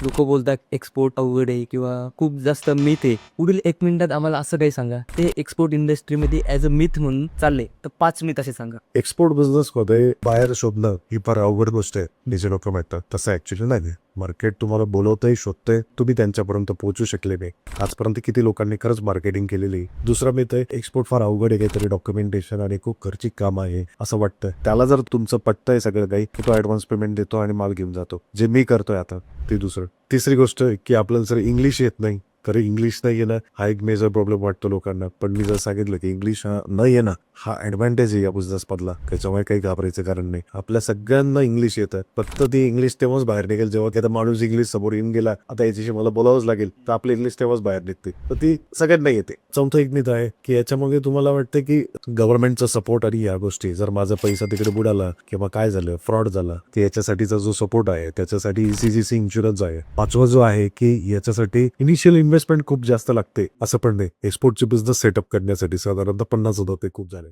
लोक बोलतात एक्सपोर्ट अवघड आहे किंवा खूप जास्त मिथ आहे. पुढील 1 मिनिटात आम्हाला असं काही सांगा ते एक्सपोर्ट इंडस्ट्रीमध्ये ॲज अ मिथ म्हणून चालले तर 5 मिथ असे सांगा. एक्सपोर्ट बिझनेस मध्ये बाहेर शोधणं ही फार अवघड गोष्ट आहे. निजे लोक म्हणतात तसं ऍक्च्युली नाही. मार्केट तुम्हाला बोलवतंय, शोधतंय, तुम्ही त्यांच्यापर्यंत पोहोचू शकले नाही. आजपर्यंत किती लोकांनी खरंच मार्केटिंग केलेली. दुसरा मिथ आहे एक्सपोर्ट फार अवघड आहे, काहीतरी डॉक्युमेंटेशन आणि खूप खर्चिक काम आहे असं वाटतं. त्याला जर तुमचं पटतंय सगळं काही, तो ऍडव्हान्स पेमेंट देतो आणि माल घेऊन जातो, जे मी करतोय आता. ते दुसरं. तिसरी गोष्ट की आपल्याला जर इंग्लिश येत नाही तर इंग्लिश नाही येणं हा एक मेजर प्रॉब्लेम वाटतो लोकांना. पण मी जर सांगितलं की इंग्लिश न येणं हा ऍडव्हान्टेज आहे या बिझनेस मधला, त्याच्यामुळे काही घाबरायचं कारण नाही. आपल्या सगळ्यांना इंग्लिश येतं, फक्त ती इंग्लिश तेव्हाच बाहेर निघेल जेव्हा एखादा माणूस इंग्लिश समोर येऊन गेला, आता याच्याशी मला बोलावंच लागेल, तर आपली इंग्लिश तेव्हाच बाहेर निघते. तर ती सगळ्यांना येते. चौथं एक मिथ आहे की याच्यामध्ये तुम्हाला वाटतं की गव्हर्नमेंटचा सपोर्ट आणि या गोष्टी, जर माझा पैसा तिकडे बुडाला किंवा काय झालं, फ्रॉड झाला, की याच्यासाठीचा जो सपोर्ट आहे त्याच्यासाठी ECGC इन्शुरन्स आहे. पाचवा जो आहे की याच्यासाठी इनिशियल इन्व्हेस्टमेंट खूप जास्त लागते असं पण नाही. एक्सपोर्टचे बिझनेस सेटअप करण्यासाठी साधारणतः 50,000 ते खूप झाले.